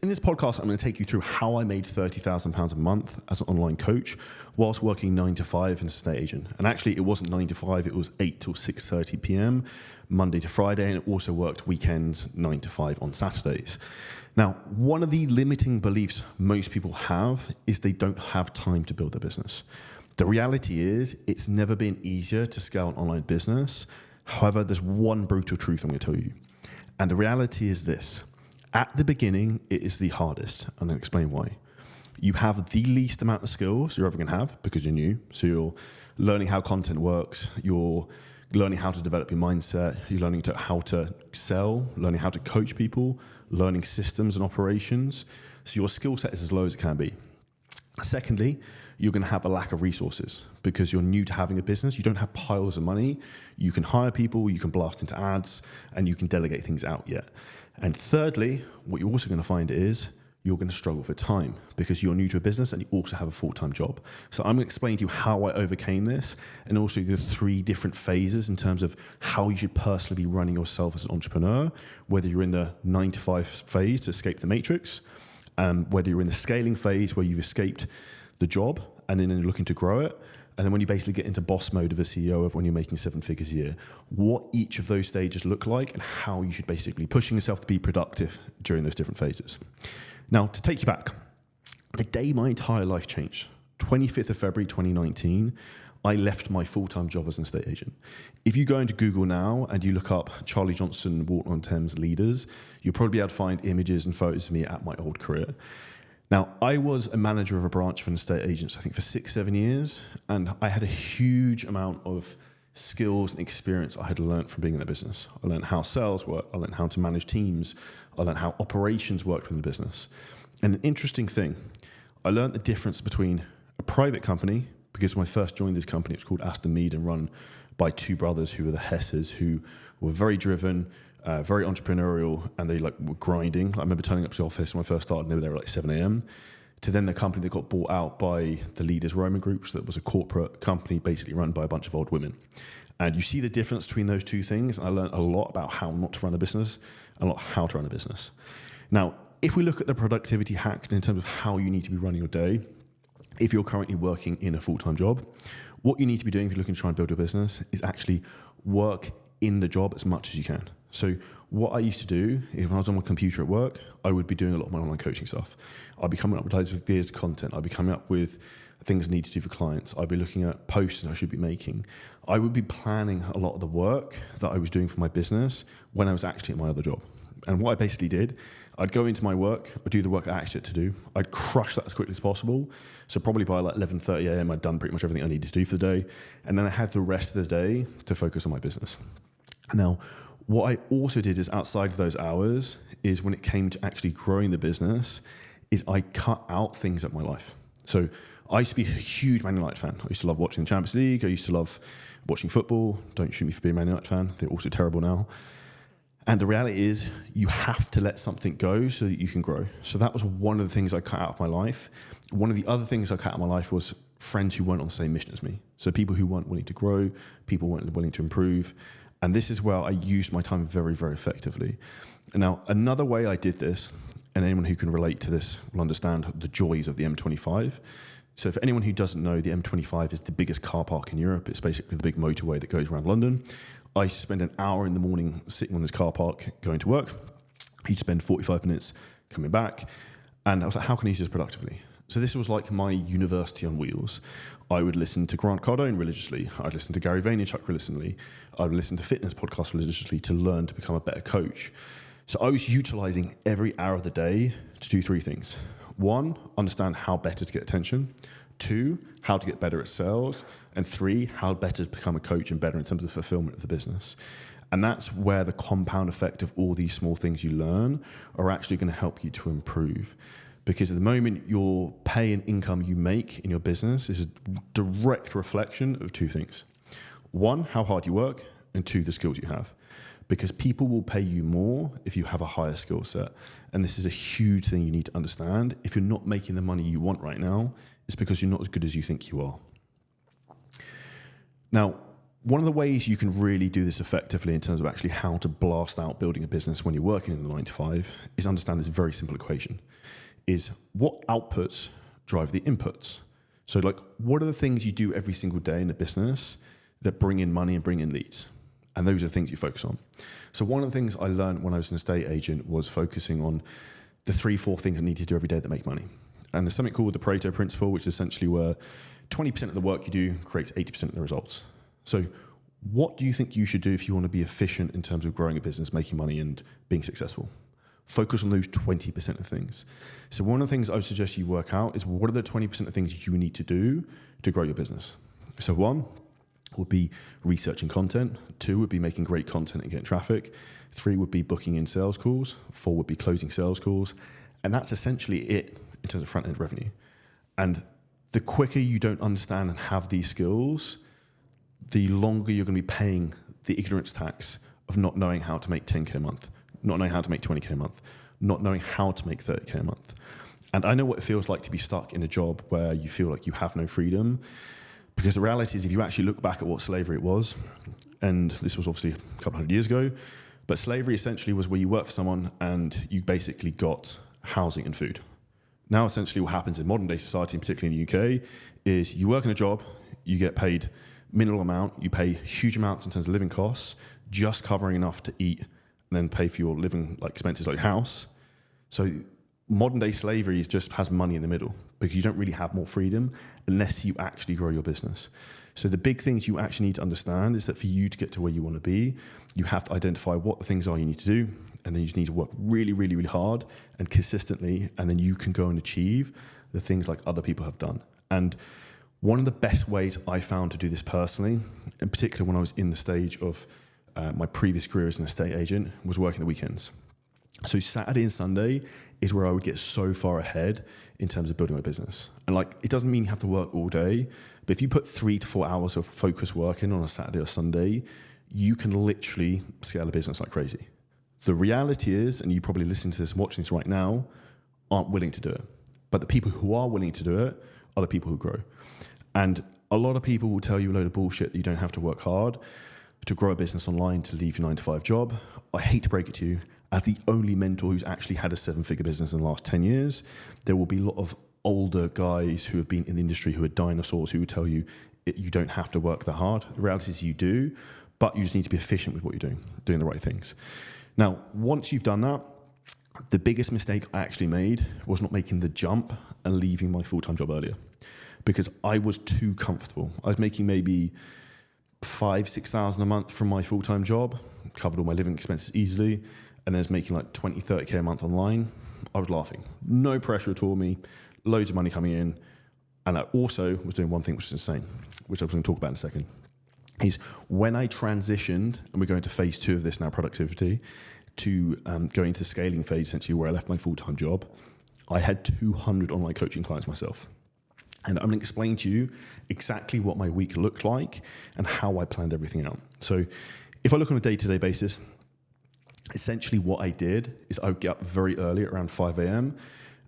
In this podcast, I'm going to take you through how I made £30,000 a month as an online coach whilst working 9 to 5 as an estate agent. And actually, it wasn't 9 to 5, it was 8 till 6:30 p.m, Monday to Friday, and it also worked weekends 9 to 5 on Saturdays. Now, one of the limiting beliefs most people have is they don't have time to build a business. The reality is, it's never been easier to scale an online business. However, there's one brutal truth I'm going to tell you. And the reality is this. At the beginning, it is the hardest, and I'll explain why. You have the least amount of skills you're ever going to have because you're new. So you're learning how content works, you're learning how to develop your mindset, you're learning how to sell, learning how to coach people, learning systems and operations. So your skill set is as low as it can be. Secondly, you're going to have a lack of resources because you're new to having a business. You don't have piles of money. You can hire people, you can blast into ads, and you can delegate things out yet. And thirdly, what you're also going to find is you're going to struggle for time because you're new to a business and you also have a full-time job. So I'm going to explain to you how I overcame this and also the 3 different phases in terms of how you should personally be running yourself as an entrepreneur, whether you're in the 9 to 5 phase to escape the matrix, whether you're in the scaling phase where you've escaped the job and then you're looking to grow it, and then when you basically get into boss mode of a CEO of when you're making 7 figures a year, what each of those stages look like and how you should basically be pushing yourself to be productive during those different phases. Now, to take you back, the day my entire life changed, 25th of February 2019, I left my full-time job as an estate agent. If you go into Google now and you look up Charlie Johnson, Walton-on-Thames leaders, you'll probably be able to find images and photos of me at my old career. Now, I was a manager of a branch of an estate agent, I think for 6-7 years, and I had a huge amount of skills and experience I had learned from being in the business. I learned how sales work, I learned how to manage teams, I learned how operations worked within the business. And an interesting thing, I learned the difference between a private company, because when I first joined this company, it was called Aston Mead and run by 2 brothers who were the Hesses, who were very driven, very entrepreneurial, and they were grinding. I remember turning up to the office when I first started, and they were there at 7 a.m. To then the company that got bought out by the Leaders Roman Group, so that was a corporate company basically run by a bunch of old women. And you see the difference between those 2 things. I learned a lot about how not to run a business and a lot how to run a business. Now, if we look at the productivity hacks in terms of how you need to be running your day, if you're currently working in a full-time job, what you need to be doing if you're looking to try and build a business is actually work in the job as much as you can. So what I used to do is when I was on my computer at work, I would be doing a lot of my online coaching stuff. I'd be coming up with ideas with gears content. I'd be coming up with things I need to do for clients. I'd be looking at posts that I should be making. I would be planning a lot of the work that I was doing for my business when I was actually at my other job. And what I basically did, I'd go into my work, I'd do the work I actually had to do, I'd crush that as quickly as possible. So probably by 11:30 a.m, I'd done pretty much everything I needed to do for the day. And then I had the rest of the day to focus on my business. Now, what I also did is outside of those hours is when it came to actually growing the business, is I cut out things out of my life. So I used to be a huge Man United fan. I used to love watching the Champions League. I used to love watching football. Don't shoot me for being a Man United fan. They're also terrible now. And the reality is you have to let something go so that you can grow. So that was one of the things I cut out of my life. One of the other things I cut out of my life was friends who weren't on the same mission as me. So people who weren't willing to grow, people who weren't willing to improve. And this is where I used my time very, very effectively. Now, another way I did this, and anyone who can relate to this will understand the joys of the M25. So for anyone who doesn't know, the M25 is the biggest car park in Europe. It's basically the big motorway that goes around London. I used to spend an hour in the morning sitting on this car park going to work. He'd spend 45 minutes coming back. And I was like, how can I use this productively? So this was like my university on wheels. I would listen to Grant Cardone religiously. I'd listen to Gary Vaynerchuk religiously. I would listen to fitness podcasts religiously to learn to become a better coach. So I was utilizing every hour of the day to do 3 things. 1, understand how better to get attention. 2, how to get better at sales. And 3, how better to become a coach and better in terms of fulfillment of the business. And that's where the compound effect of all these small things you learn are actually going to help you to improve. Because at the moment, your pay and income you make in your business is a direct reflection of 2 things. 1, how hard you work, and 2, the skills you have. Because people will pay you more if you have a higher skill set. And this is a huge thing you need to understand. If you're not making the money you want right now, it's because you're not as good as you think you are. Now, one of the ways you can really do this effectively in terms of actually how to blast out building a business when you're working in the 9 to 5 is understand this very simple equation, is what outputs drive the inputs. So like, what are the things you do every single day in the business that bring in money and bring in leads? And those are the things you focus on. So one of the things I learned when I was an estate agent was focusing on the 3-4 things I need to do every day that make money. And there's something called the Pareto principle, which is essentially where 20% of the work you do creates 80% of the results. So what do you think you should do if you want to be efficient in terms of growing a business, making money and being successful? Focus on those 20% of things. So one of the things I would suggest you work out is what are the 20% of things you need to do to grow your business? So 1 would be researching content. 2 would be making great content and getting traffic. 3 would be booking in sales calls. 4 would be closing sales calls. And that's essentially it in terms of front-end revenue. And the quicker you don't understand and have these skills, the longer you're going to be paying the ignorance tax of not knowing how to make 10K a month, not knowing how to make 20K a month, not knowing how to make 30K a month. And I know what it feels like to be stuck in a job where you feel like you have no freedom, because the reality is if you actually look back at what slavery was, and this was obviously a couple hundred years ago, but slavery essentially was where you worked for someone and you basically got housing and food. Now essentially what happens in modern day society, and particularly in the UK, is you work in a job, you get paid minimal amount, you pay huge amounts in terms of living costs, just covering enough to eat and then pay for your living like expenses like your house. So modern day slavery just has money in the middle because you don't really have more freedom unless you actually grow your business. So the big things you actually need to understand is that for you to get to where you want to be, you have to identify what the things are you need to do, and then you just need to work really, really, really hard and consistently, and then you can go and achieve the things like other people have done. And one of the best ways I found to do this personally, in particular when I was in the stage of my previous career as an estate agent, was working the weekends. So Saturday and Sunday is where I would get so far ahead in terms of building my business. And like, it doesn't mean you have to work all day, but if you put 3 to 4 hours of focused work in on a Saturday or Sunday, you can literally scale a business like crazy. The reality is, and you probably listen to this and watching this right now, aren't willing to do it. But the people who are willing to do it are the people who grow. And a lot of people will tell you a load of bullshit that you don't have to work hard to grow a business online, to leave your 9 to 5 job. I hate to break it to you, as the only mentor who's actually had a 7-figure business in the last 10 years, there will be a lot of older guys who have been in the industry who are dinosaurs who would tell you you don't have to work that hard. The reality is you do, but you just need to be efficient with what you're doing the right things. Now, once you've done that, the biggest mistake I actually made was not making the jump and leaving my full-time job earlier, because I was too comfortable. I was making maybe 5,000-6,000 a month from my full-time job, covered all my living expenses easily, and then I was making like 20-30K a month online. I was laughing. No pressure at all on me, loads of money coming in. And I also was doing one thing which is insane, which I was going to talk about in a second, is when I transitioned, and we're going to phase 2 of this now, productivity, to go into the scaling phase, essentially where I left my full-time job, I had 200 online coaching clients myself. And I'm going to explain to you exactly what my week looked like and how I planned everything out. So if I look on a day-to-day basis, essentially what I did is I would get up very early at around 5 a.m.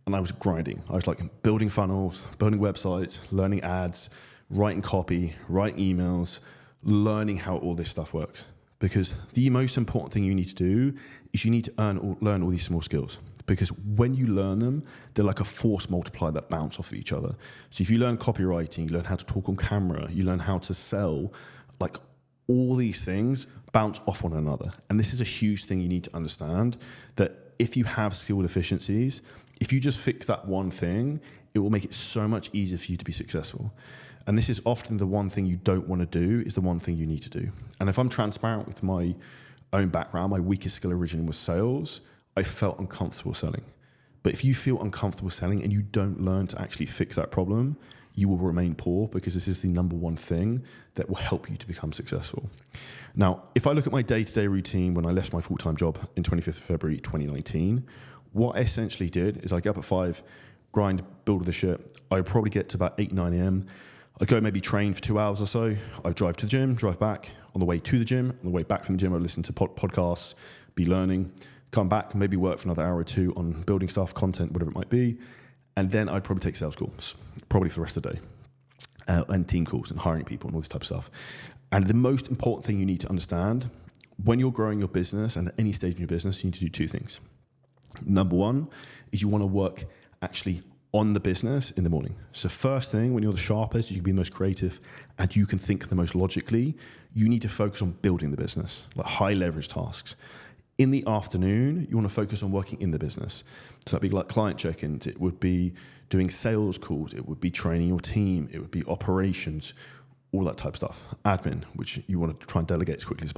and I was grinding. I was like building funnels, building websites, learning ads, writing copy, writing emails, learning how all this stuff works. Because the most important thing you need to do is you need to learn all these small skills. Because when you learn them, they're like a force multiplier that bounce off of each other. So if you learn copywriting, you learn how to talk on camera, you learn how to sell, like all these things bounce off one another. And this is a huge thing you need to understand, that if you have skill deficiencies, if you just fix that one thing, it will make it so much easier for you to be successful. And this is often the one thing you don't want to do is the one thing you need to do. And if I'm transparent with my own background, my weakest skill originally was sales. I felt uncomfortable selling. But if you feel uncomfortable selling and you don't learn to actually fix that problem, you will remain poor, because this is the number one thing that will help you to become successful. Now, if I look at my day-to-day routine when I left my full-time job in 25th of February 2019, what I essentially did is I get up at 5, grind, build all the shit. I would probably get to about 8, 9 a.m. I'd go maybe train for 2 hours or so. I'd drive to the gym, drive back. On the way to the gym, on the way back from the gym, I'd listen to podcasts, be learning, come back, maybe work for another hour or 2 on building stuff, content, whatever it might be. And then I'd probably take sales calls, probably for the rest of the day, and team calls and hiring people and all this type of stuff. And the most important thing you need to understand when you're growing your business and at any stage in your business, you need to do two things. Number one is you want to work actually on the business in the morning. So first thing, when you're the sharpest, you can be the most creative and you can think the most logically, you need to focus on building the business, like high leverage tasks. In the afternoon, you want to focus on working in the business. So that'd be like client check-ins, it would be doing sales calls, it would be training your team, it would be operations, all that type of stuff. Admin, which you want to try and delegate as quickly as